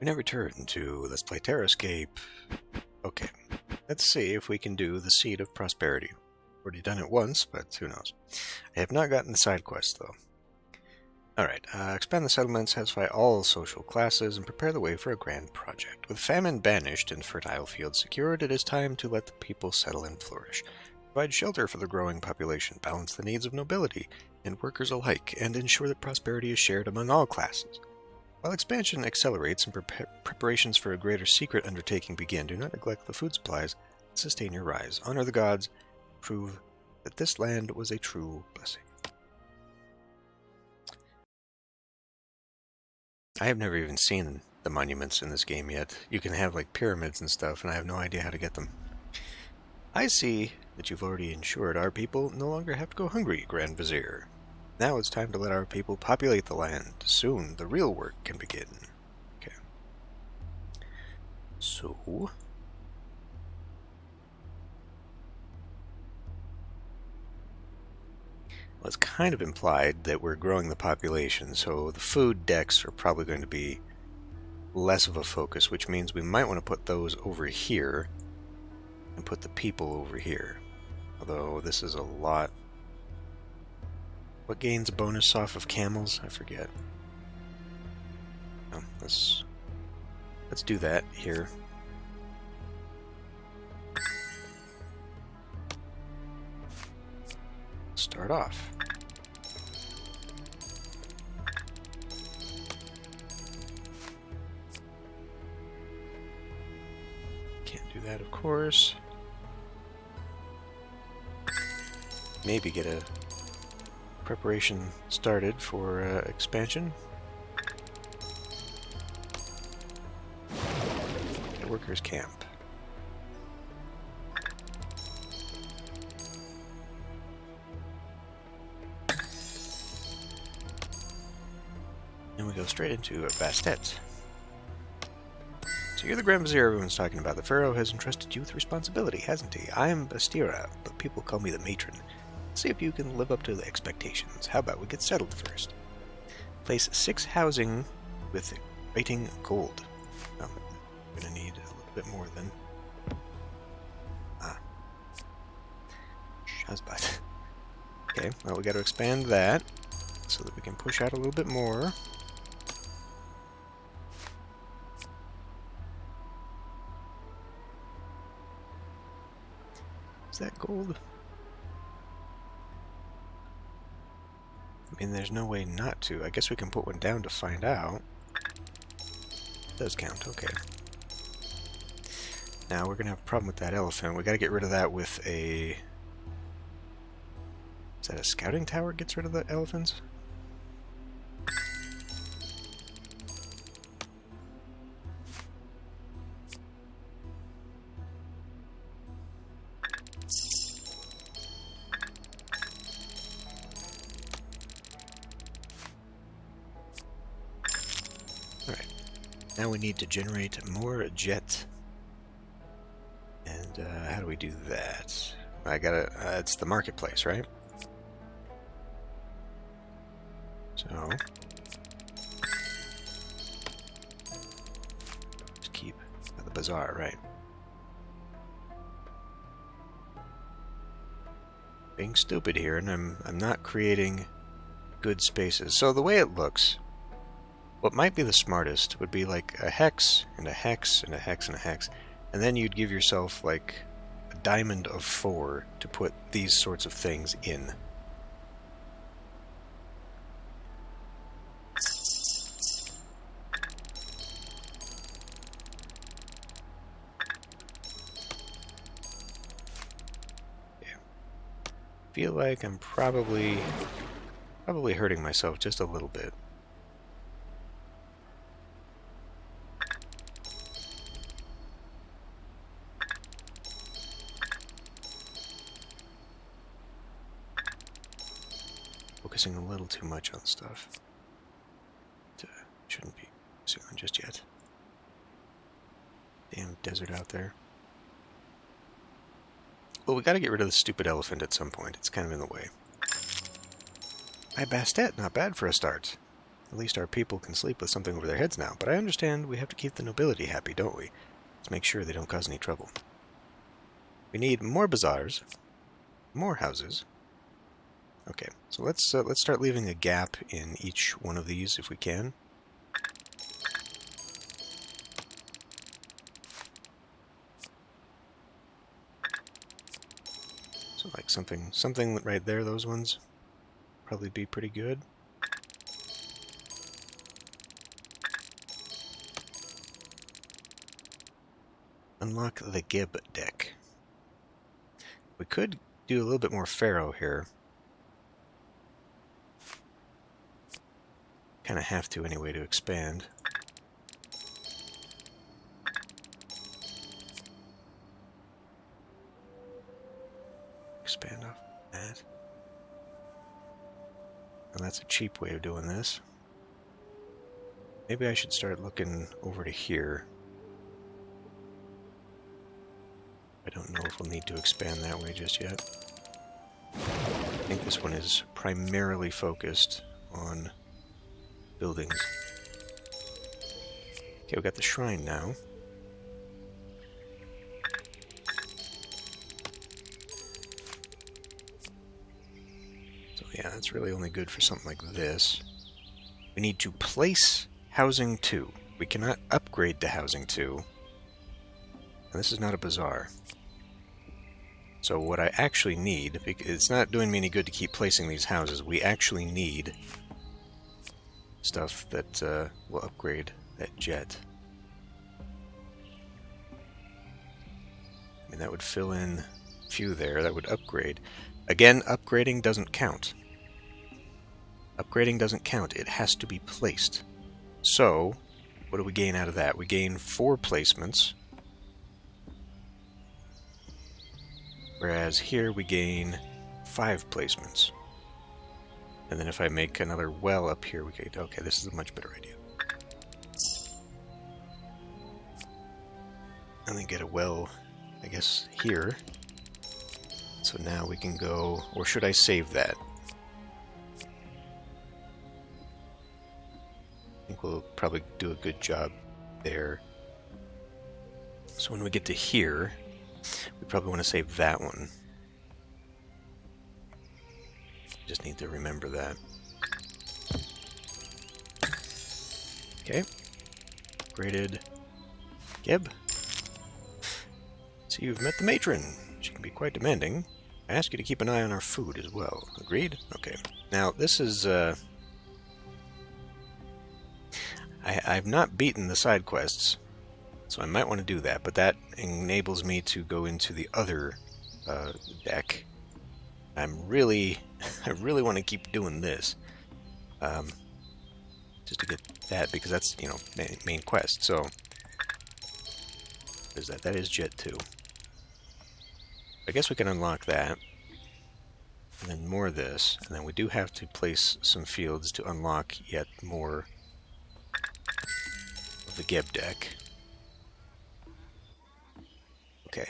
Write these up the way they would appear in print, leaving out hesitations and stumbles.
We now return to Let's Play TerraScape. Okay, let's see if we can do the Seed of Prosperity. Already done it once, but who knows. I have not gotten the side quest, though. Alright, expand the settlement, satisfy all social classes, and prepare the way for a grand project. With famine banished and fertile fields secured, it is time to let the people settle and flourish. Provide shelter for the growing population, balance the needs of nobility and workers alike, and ensure that prosperity is shared among all classes. While expansion accelerates and preparations for a greater secret undertaking begin, do not neglect the food supplies that sustain your rise. Honor the gods, prove that this land was a true blessing. I have never even seen the monuments in this game yet. You can have like pyramids and stuff, and I have no idea how to get them. I see that you've already ensured our people no longer have to go hungry, Grand Vizier. Now it's time to let our people populate the land. Soon the real work can begin. Okay. So... well, it's kind of implied that we're growing the population, so the food decks are probably going to be less of a focus, which means we might want to put those over here and put the people over here. Although this is a lot. What gains a bonus off of camels? I forget. Oh, let's do that here. Start off. Can't do that, of course. Maybe get a preparation started for expansion. The workers' camp. And we go straight into a Bastet. So you're the Grand Vizier everyone's talking about. The Pharaoh has entrusted you with responsibility, hasn't he? I am Bastira, but people call me the Matron. See if you can live up to the expectations. How about we get settled first? Place 6 housing with rating gold. Oh, I'm going to need a little bit more than... Shazbat. Okay, well, we got to expand that so that we can push out a little bit more. Is that gold? I mean, there's no way not to. I guess we can put one down to find out. It does count, okay. Now we're going to have a problem with that elephant. We got to get rid of that with a... Is that a scouting tower gets rid of the elephants? Now we need to generate more jet. And how do we do that? I gotta, it's the marketplace, right? So, just keep the bazaar, right? Being stupid here, and I'm not creating good spaces. So the way it looks, what might be the smartest would be like a hex, and a hex, and a hex, and a hex. And then you'd give yourself like a diamond of 4 to put these sorts of things in. Yeah. Feel like I'm probably hurting myself just a little bit. Focusing a little too much on stuff. Shouldn't be focusing on just yet. Damn desert out there. Well, we gotta get rid of the stupid elephant at some point. It's kind of in the way. My Bastet, not bad for a start. At least our people can sleep with something over their heads now, but I understand we have to keep the nobility happy, don't we? Let's make sure they don't cause any trouble. We need more bazaars, more houses. Okay, so let's start leaving a gap in each one of these if we can. So like something right there, those ones probably be pretty good. Unlock the Gib deck. We could do a little bit more Pharaoh here. Kind of have to anyway to expand. Expand off that. And that's a cheap way of doing this. Maybe I should start looking over to here. I don't know if we'll need to expand that way just yet. I think this one is primarily focused on buildings. Okay, we got the shrine now. So yeah, that's really only good for something like this. We need to place housing 2. We cannot upgrade to housing 2. And this is not a bazaar. So what I actually need, it's not doing me any good to keep placing these houses, we actually need stuff that will upgrade that jet. I mean, that would fill in a few there, that would upgrade. Again, upgrading doesn't count. Upgrading doesn't count, it has to be placed. So, what do we gain out of that? We gain 4 placements. Whereas here we gain 5 placements. And then if I make another well up here, we get, okay, this is a much better idea. And then get a well, I guess, here. So now we can go, or should I save that? I think we'll probably do a good job there. So when we get to here, we probably want to save that one. Just need to remember that. Okay. Upgraded Gib. So you've met the matron. She can be quite demanding. I ask you to keep an eye on our food as well. Agreed? Okay. Now, this is, I've not beaten the side quests, so I might want to do that, but that enables me to go into the other deck. I really want to keep doing this, just to get that, because that's, you know, main quest. So there's that. That is Jet 2. I guess we can unlock that, and then more of this, and then we do have to place some fields to unlock yet more of the Geb deck. Okay,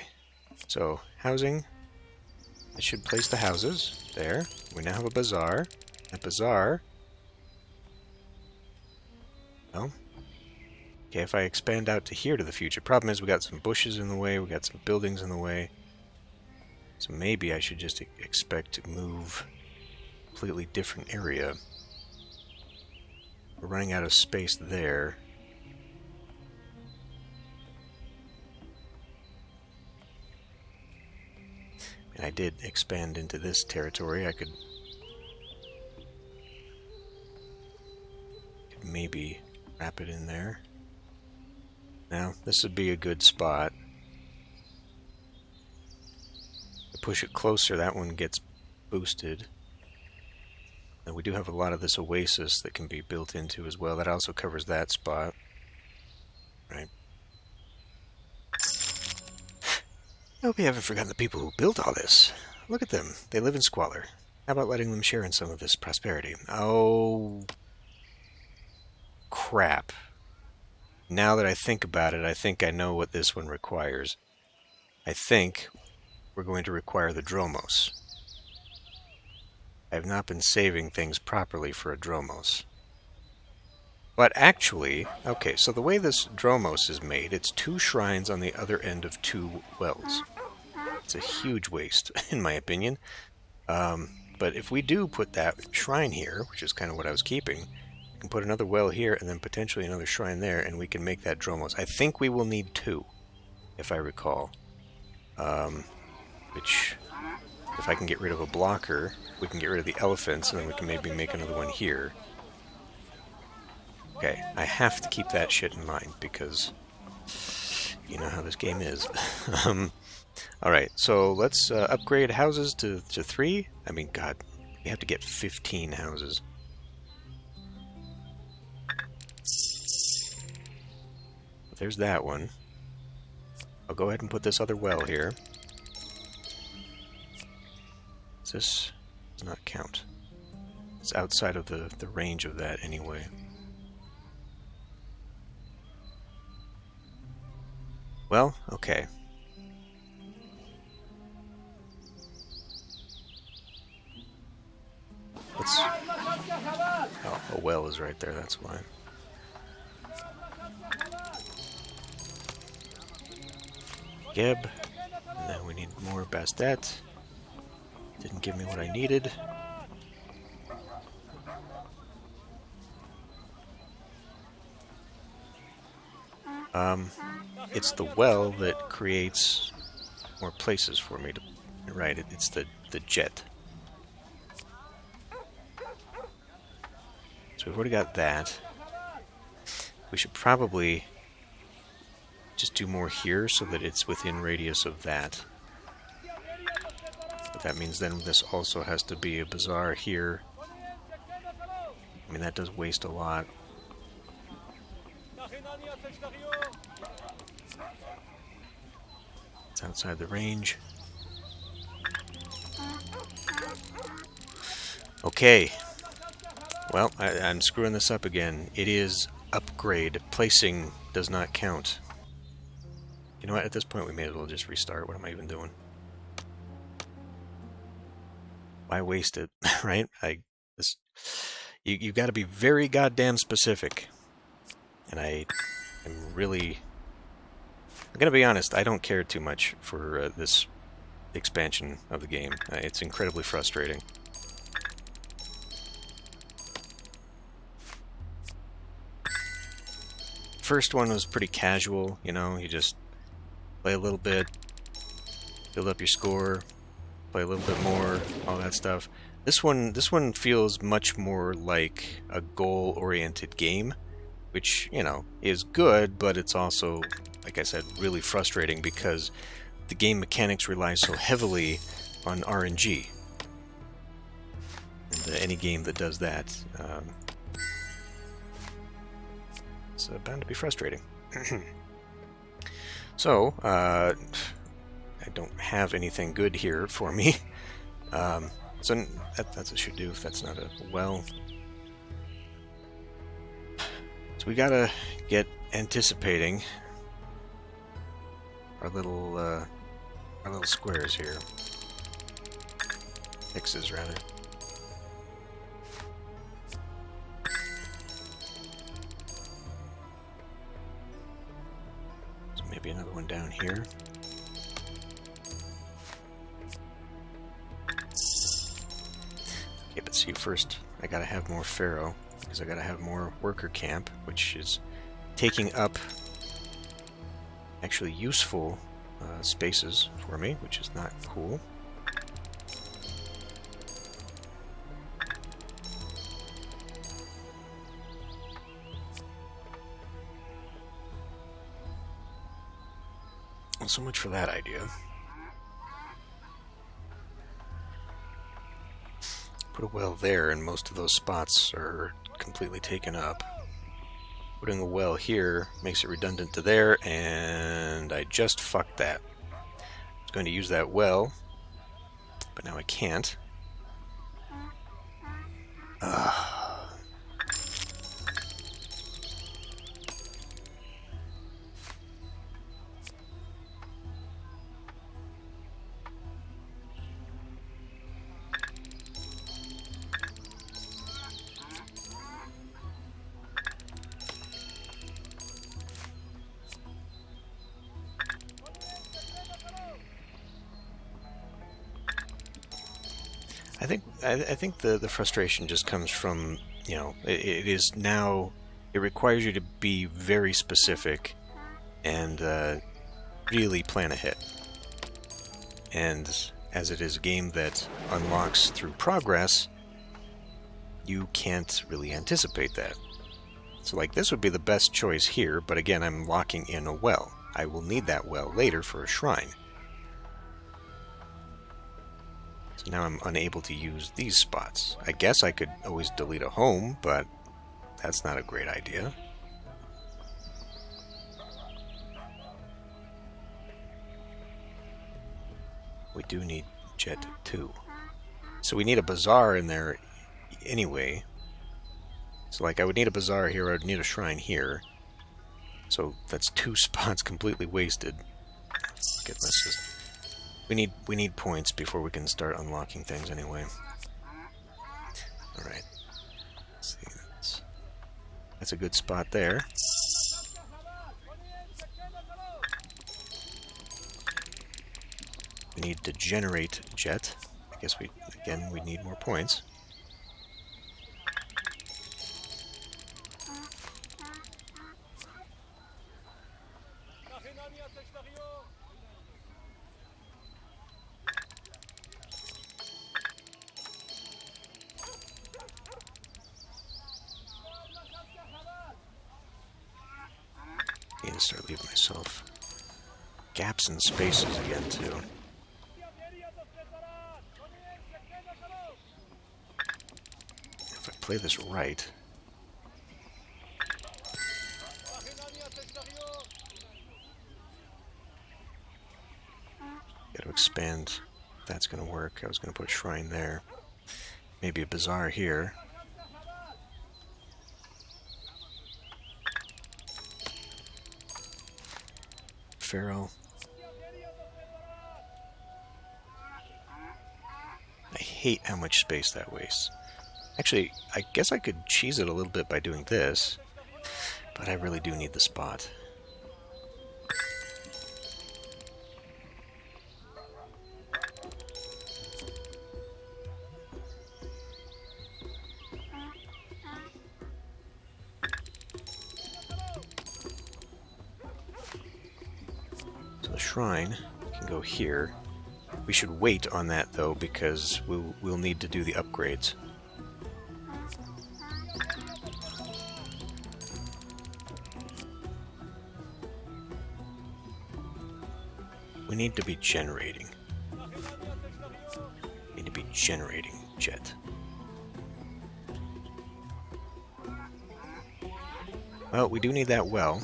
so housing. I should place the houses there. We now have a bazaar. That bazaar. Well, okay, if I expand out to here to the future, problem is we got some bushes in the way, we got some buildings in the way. So maybe I should just expect to move a completely different area. We're running out of space there. And I did expand into this territory. I could maybe wrap it in there. Now, this would be a good spot. I push it closer, that one gets boosted. And we do have a lot of this oasis that can be built into as well. That also covers that spot. Right. I hope you haven't forgotten the people who built all this. Look at them. They live in squalor. How about letting them share in some of this prosperity? Oh, crap. Now that I think about it, I think I know what this one requires. I think we're going to require the Dromos. I have not been saving things properly for a Dromos. But actually, okay, so the way this Dromos is made, it's 2 shrines on the other end of 2 wells. It's a huge waste, in my opinion. But if we do put that shrine here, which is kind of what I was keeping, we can put another well here and then potentially another shrine there, and we can make that Dromos. I think we will need 2, if I recall. Which, if I can get rid of a blocker, we can get rid of the elephants, and then we can maybe make another one here. Okay, I have to keep that shit in mind, because you know how this game is. Alright, so let's upgrade houses to 3. I mean, God, we have to get 15 houses. There's that one. I'll go ahead and put this other well here. This does not count. It's outside of the range of that anyway. Well, okay. Let's... Oh, a well is right there, that's why. Geb. And then we need more Bastet. Didn't give me what I needed. It's the well that creates more places for me to... Right, it's the jet. So we've already got that. We should probably just do more here so that it's within radius of that. But that means then this also has to be a bazaar here. I mean, that does waste a lot. It's outside the range. Okay. Well, I'm screwing this up again. It is upgrade. Placing does not count. You know what? At this point, we may as well just restart. What am I even doing? Why waste it, right? You've got to be very goddamn specific. And I'm going to be honest, I don't care too much for this expansion of the game. It's incredibly frustrating. First one was pretty casual, you know, you just play a little bit, build up your score, play a little bit more, all that stuff. This one feels much more like a goal-oriented game, which, you know, is good, but it's also, like I said, really frustrating because the game mechanics rely so heavily on RNG. And any game that does that, it's bound to be frustrating. So, I don't have anything good here for me. So that's a should do if that's not a well. So we gotta get anticipating our little squares here. X's rather. So maybe another one down here. Okay, but see, first I gotta have more Pharaoh, because I gotta have more worker camp, which is taking up actually useful spaces for me, which is not cool. Well, so much for that idea. Put a well there, and most of those spots are completely taken up. Putting a well here makes it redundant to there, and I just fucked that. I was going to use that well, but now I can't. I think the frustration just comes from, you know, it is now, it requires you to be very specific and really plan ahead. And as it is a game that unlocks through progress, you can't really anticipate that. So like this would be the best choice here, but again I'm locking in a well. I will need that well later for a shrine. So now I'm unable to use these spots. I guess I could always delete a home, but that's not a great idea. We do need Jet 2. So we need a bazaar in there anyway. So like I would need a bazaar here, I would need a shrine here. So that's 2 spots completely wasted. Okay, let's just... We need points before we can start unlocking things anyway. Alright. Let's see, that's a good spot there. We need to generate Jet. I guess we need more points. I need to start leaving myself gaps and spaces again too. If I play this right, got to expand. That's going to work. I was going to put a shrine there. Maybe a bazaar here. Pharaoh. I hate how much space that wastes. Actually, I guess I could cheese it a little bit by doing this, but I really do need the spot. The shrine can go here. We should wait on that though because we'll need to do the upgrades. We need to be generating. We need to be generating Jet. Well, we do need that well.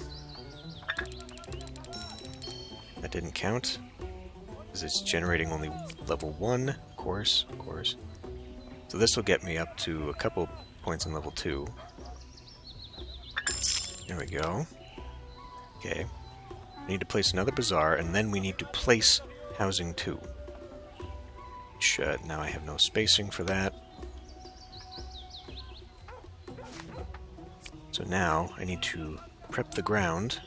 That didn't count, because it's generating only level 1, of course. So this will get me up to a couple points in level 2. There we go. Okay. We need to place another bazaar, and then we need to place housing 2. Which, now I have no spacing for that. So now I need to prep the ground.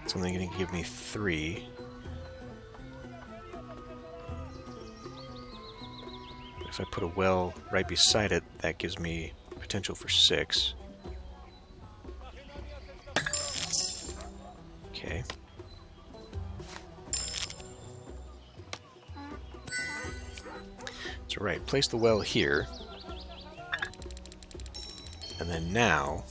It's only going to give me 3. But if I put a well right beside it, that gives me potential for 6. Okay. So right, place the well here. And then now...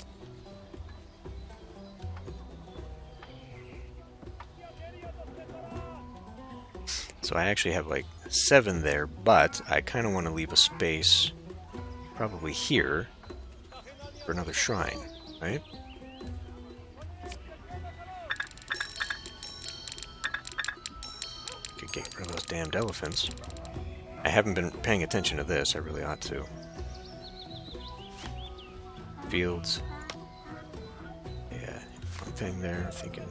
So I actually have like 7 there, but I kind of want to leave a space probably here for another shrine, right? Could get rid of those damned elephants. I haven't been paying attention to this, I really ought to. Fields. Yeah, one thing there, thinking.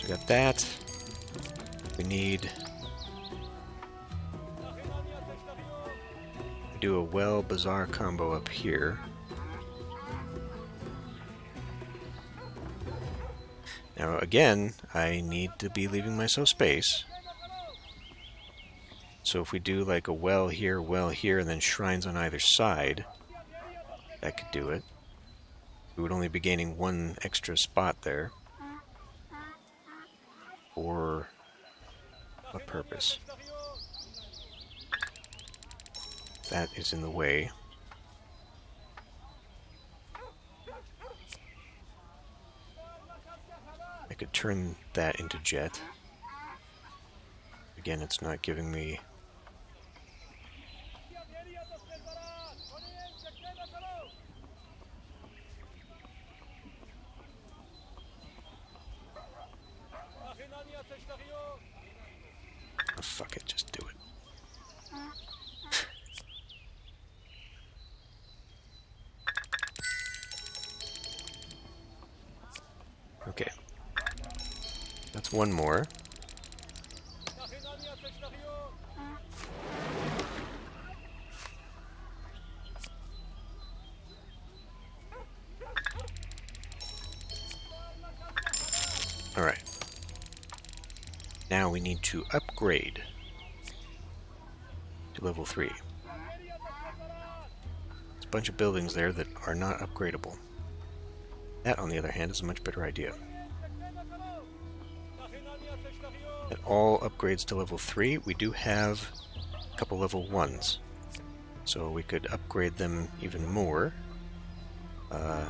We got that. We need... We do a well bazaar combo up here. Now again, I need to be leaving myself space. So if we do like a well here, and then shrines on either side, that could do it. We would only be gaining one extra spot there. For what purpose? That is in the way. I could turn that into jet. Again, it's not giving me... Oh, fuck it, just do it. Okay. That's one more. Alright. Now we need to upgrade to level 3. There's a bunch of buildings there that are not upgradable. That, on the other hand, is a much better idea. At all upgrades to level 3, we do have a couple level 1s. So we could upgrade them even more. I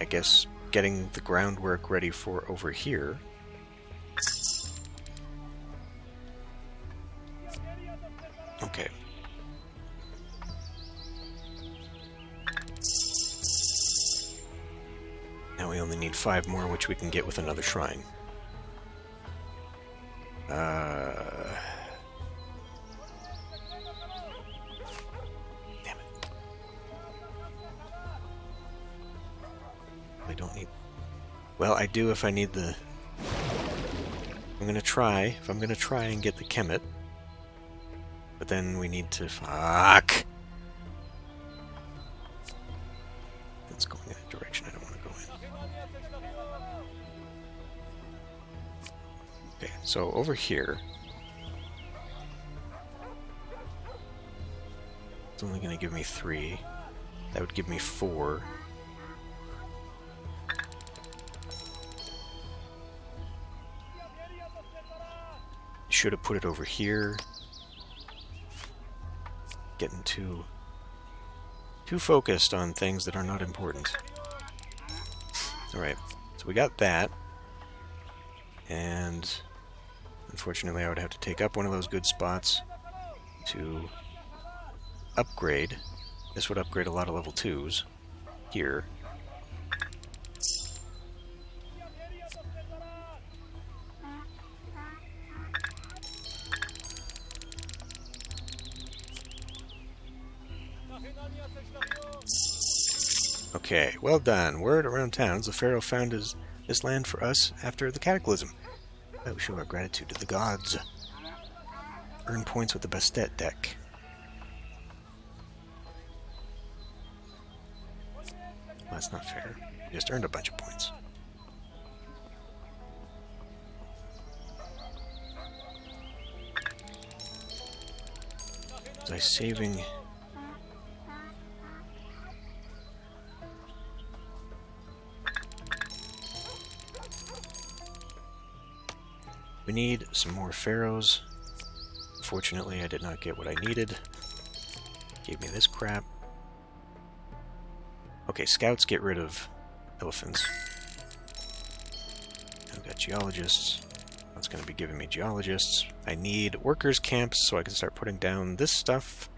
guess getting the groundwork ready for over here. Okay. Now we only need 5 more, which we can get with another shrine. Damn it. I don't need... Well, I do if I need the... I'm gonna try. If I'm gonna try and get the Kemet. But then we need to... Fuck! That's going in a direction I don't want to go in. Okay, so over here... It's only going to give me 3. That would give me 4. Should have put it over here. Getting too focused on things that are not important. Alright, so we got that. And unfortunately I would have to take up one of those good spots to upgrade. This would upgrade a lot of level 2s here. Okay, well done. Word around towns, the Pharaoh found this land for us after the Cataclysm. Oh, show our gratitude to the gods. Earn points with the Bastet deck. Well, that's not fair. You just earned a bunch of points. Was I saving... We need some more pharaohs. Unfortunately, I did not get what I needed. Gave me this crap. Okay, scouts get rid of elephants. I've got geologists. That's going to be giving me geologists. I need workers' camps so I can start putting down this stuff.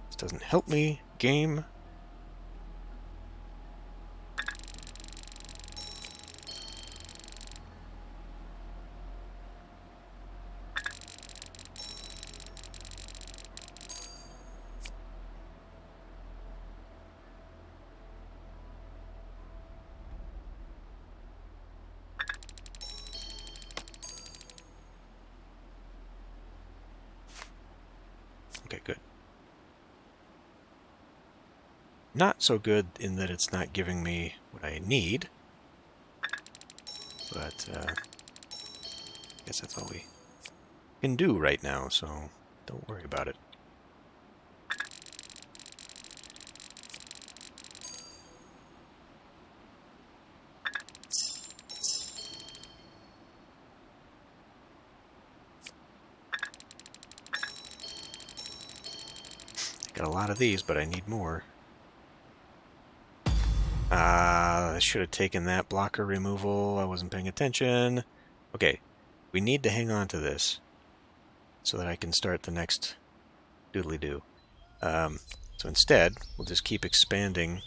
This doesn't help me. Game. Okay, good. Not so good in that it's not giving me what I need. but I guess that's all we can do right now, so don't worry about it. Got a lot of these, but I need more. I should have taken that blocker removal. I wasn't paying attention. Okay, we need to hang on to this so that I can start the next doodly-doo. So instead, we'll just keep expanding.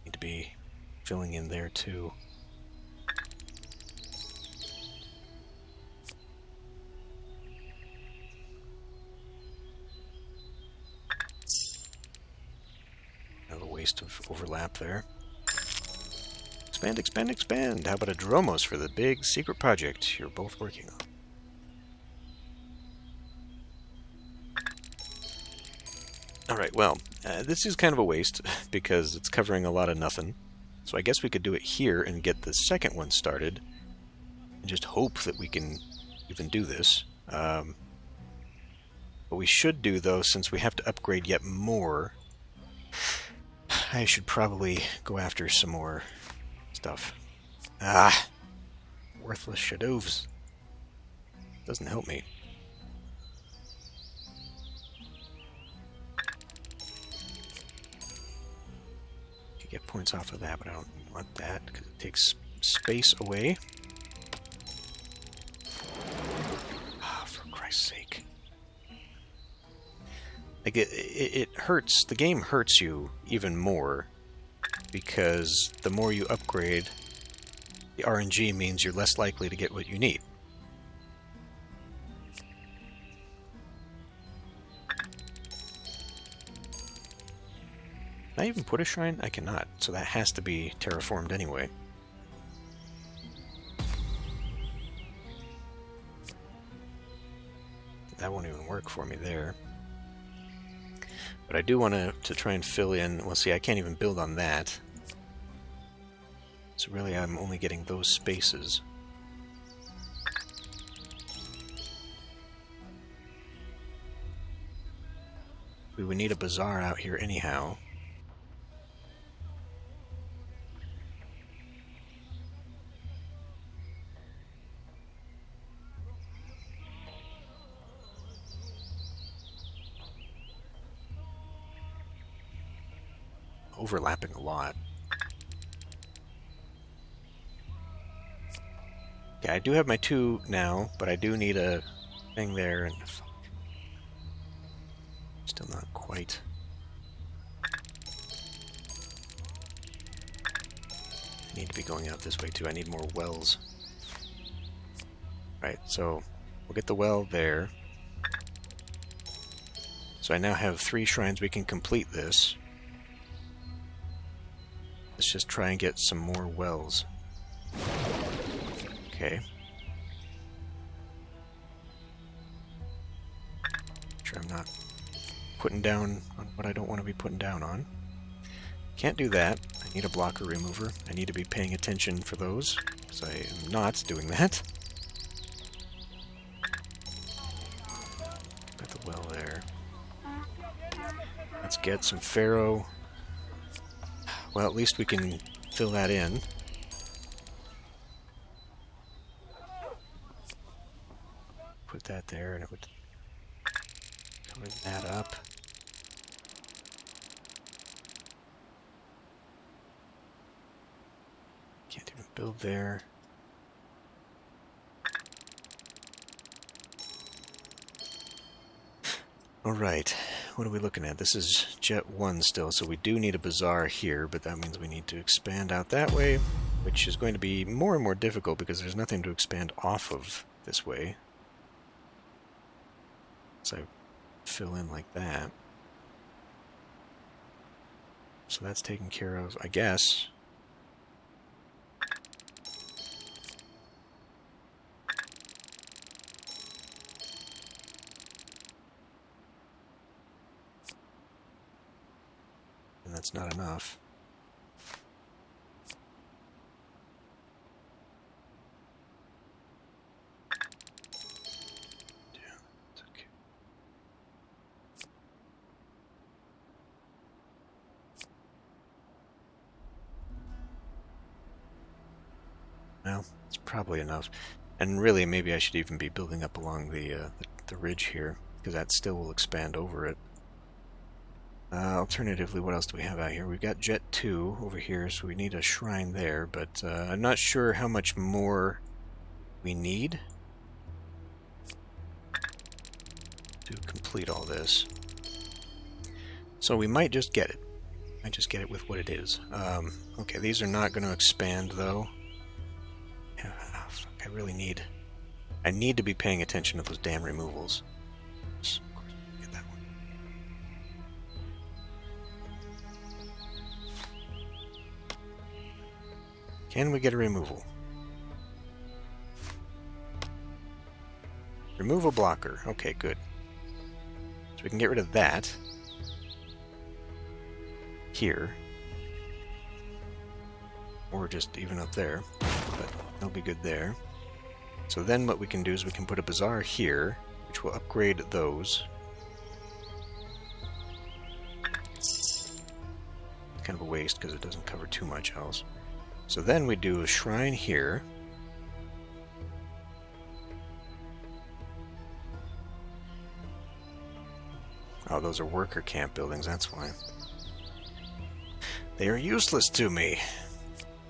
Need to be filling in there too. Another waste of overlap there. Expand, expand, expand. How about a Dromos for the big secret project you're both working on? Alright, well, this is kind of a waste because it's covering a lot of nothing. So I guess we could do it here and get the second one started and just hope that we can even do this. What we should do, though, since we have to upgrade yet more, I should probably go after some more stuff. Worthless shadows. Doesn't help me. Could get points off of that, but I don't want that because it takes space away. For Christ's sake. Like it hurts, the game hurts you even more because the more you upgrade, the RNG means you're less likely to get what you need. Can I even put a shrine? I cannot, so that has to be terraformed anyway. That won't even work for me there. But I do want to try and fill in... Well, see, I can't even build on that. So really, I'm only getting those spaces. We would need a bazaar out here anyhow. Overlapping a lot. Yeah, I do have my 2 now, but I do need a thing there, and still not quite. I need to be going out this way too. I need more wells. Right, so we'll get the well there. So I now have 3 shrines. We can complete this. Let's just try and get some more wells. Okay. Make sure I'm not putting down on what I don't want to be putting down on. Can't do that. I need a blocker remover. I need to be paying attention for those, because I am not doing that. Got the well there. Let's get some Pharaoh. Well, at least we can fill that in. Put that there and it would cover that up. Can't even build there. Alright, what are we looking at? This is Jet 1 still, so we do need a bazaar here, but that means we need to expand out that way, which is going to be more and more difficult because there's nothing to expand off of this way. So I fill in like that. So that's taken care of, I guess. and that's not enough. Well, it's probably enough. And really, maybe I should even be building up along the ridge here, because that still will expand over it. Alternatively, what else do we have out here? We've got Jet 2 over here, so we need a shrine there, but I'm not sure how much more we need to complete all this. So we might just get it. Might just get it with what it is. Okay, these are not going to expand, though. I really need... I need to be paying attention to those damn removals. Of course, get that one. Can we get a removal? Remove a blocker. Okay, good. So we can get rid of that. Here. Or just even up there. But that'll be good there. So then what we can do is we can put a bazaar here, which will upgrade those. Kind of a waste because it doesn't cover too much else. So then we do a shrine here. Oh, those are worker camp buildings, that's why. They are useless to me.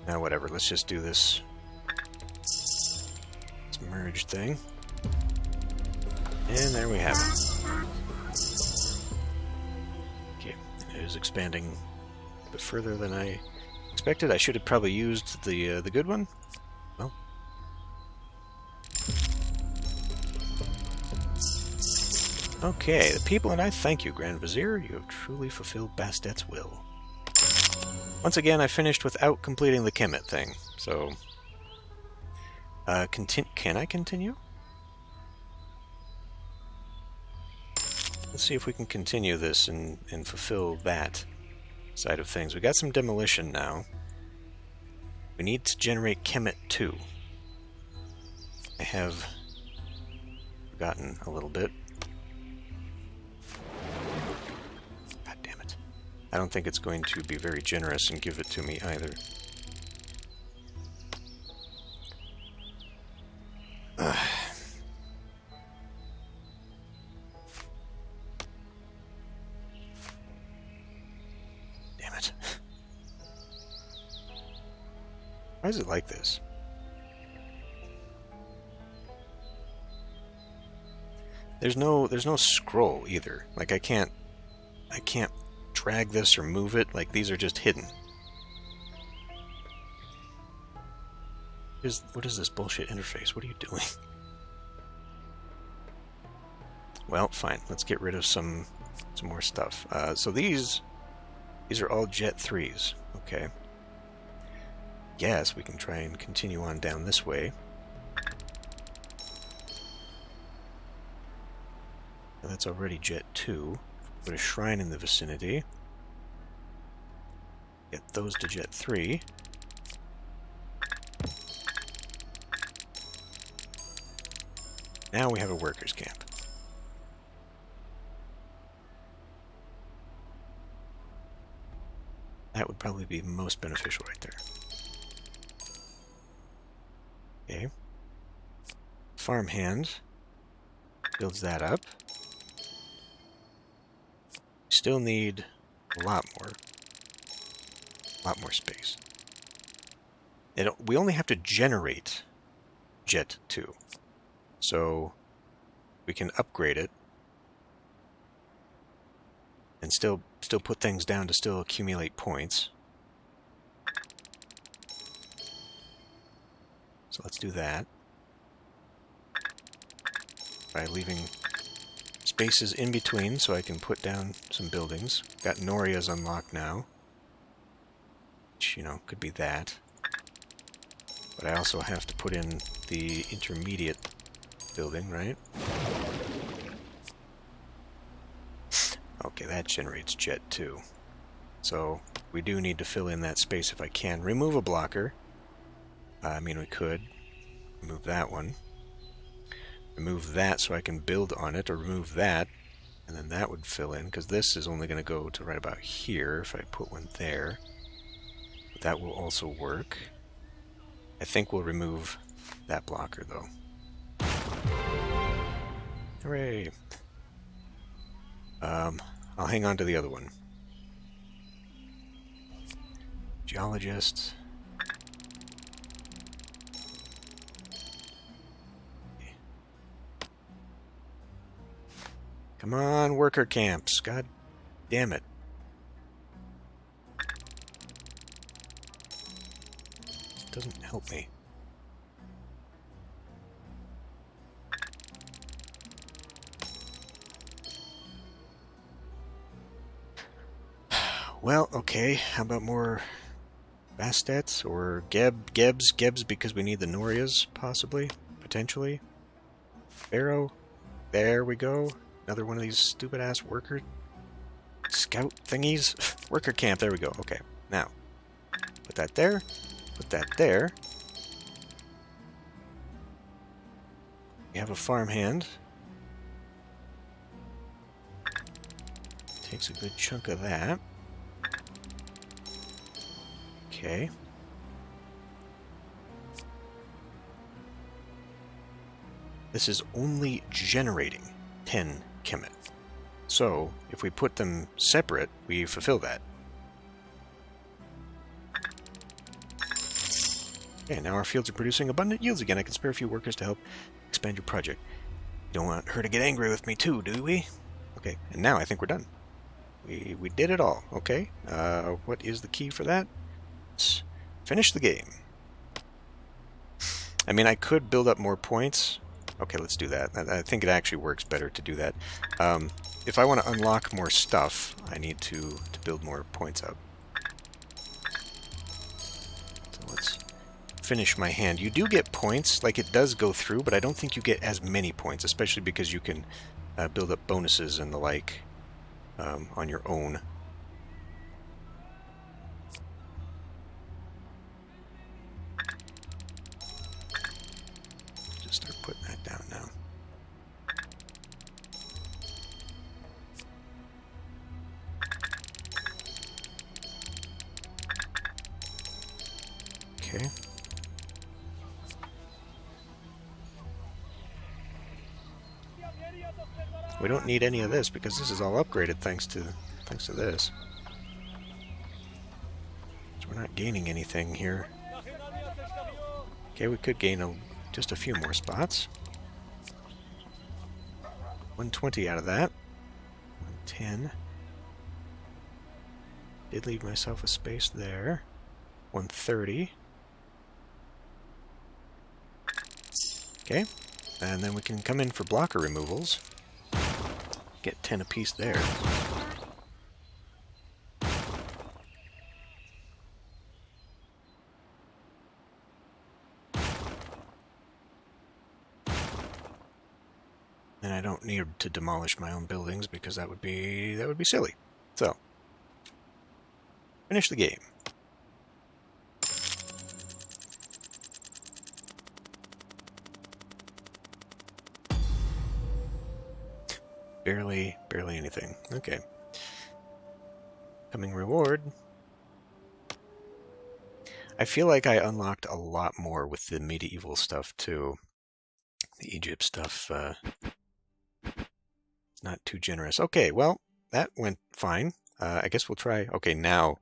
Now whatever, let's just do this merge thing. And there we have it. Okay, it is expanding a bit further than I expected. I should have probably used the good one. Well. Okay, the people and I thank you, Grand Vizier. You have truly fulfilled Bastet's will. Once again, I finished without completing the Kemet thing, so... can I continue? Let's see if we can continue this and fulfill that side of things. We got some demolition now. We need to generate Kemet 2. I have forgotten a little bit. God damn it. I don't think it's going to be very generous and give it to me either. Damn it. Why is it like this? There's no scroll either. Like I can't drag this or move it. Like these are just hidden. What is this bullshit interface? What are you doing? Well, fine. Let's get rid of some more stuff. So these are all Jet 3s. Okay. Yes, we can try and continue on down this way. Now that's already Jet 2. Put a shrine in the vicinity. Get those to Jet 3. Now we have a workers' camp. That would probably be most beneficial right there. Okay. Farmhand builds that up. Still need a lot more space. We only have to generate Jet 2. So we can upgrade it and still put things down to still accumulate points. So let's do that by leaving spaces in between so I can put down some buildings. Got Noria's unlocked now, which, you know, could be that. But I also have to put in the intermediate building, right? Okay, that generates Jet 2. So we do need to fill in that space if I can. Remove a blocker. I mean, we could remove that one. Remove that so I can build on it, or remove that, and then that would fill in, because this is only going to go to right about here if I put one there. But that will also work. I think we'll remove that blocker, though. Hooray! I'll hang on to the other one. Geologist. Come on, worker camps. God damn it. This doesn't help me. Well, okay. How about more Bastets or Gebs, because we need the Norias, possibly, potentially. Pharaoh. There we go. Another one of these stupid-ass worker scout thingies. Worker camp, there we go. Okay, now, put that there, put that there. We have a farmhand. Takes a good chunk of that. Okay. This is only generating 10 Kemet. So, if we put them separate, we fulfill that. Okay, now our fields are producing abundant yields again. I can spare a few workers to help expand your project. You don't want her to get angry with me too, do we? Okay, and now I think we're done. We did it all, okay? What is the key for that? Let's finish the game. I mean, I could build up more points. Okay, let's do that. I think it actually works better to do that. If I want to unlock more stuff, I need to build more points up. So let's finish my hand. You do get points, like it does go through, but I don't think you get as many points, especially because you can build up bonuses and the like on your own. Just start putting that down now. Okay. We don't need any of this because this is all upgraded thanks to this. So we're not gaining anything here. Okay, we could gain just a few more spots. 120 out of that. 110. Did leave myself a space there. 130. Okay, and then we can come in for blocker removals. Get 10 apiece there. And I don't need to demolish my own buildings because that would be silly. So, finish the game. Barely anything. Okay. Coming reward. I feel like I unlocked a lot more with the medieval stuff too. The Egypt stuff, not too generous. Okay, well, that went fine. I guess we'll try. Okay, now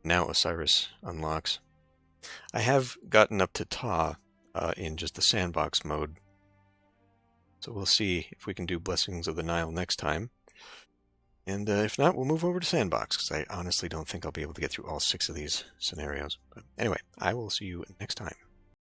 Osiris unlocks. I have gotten up to Ta in just the sandbox mode. So we'll see if we can do Blessings of the Nile next time. And if not, we'll move over to Sandbox, because I honestly don't think I'll be able to get through all 6 of these scenarios. But anyway, I will see you next time.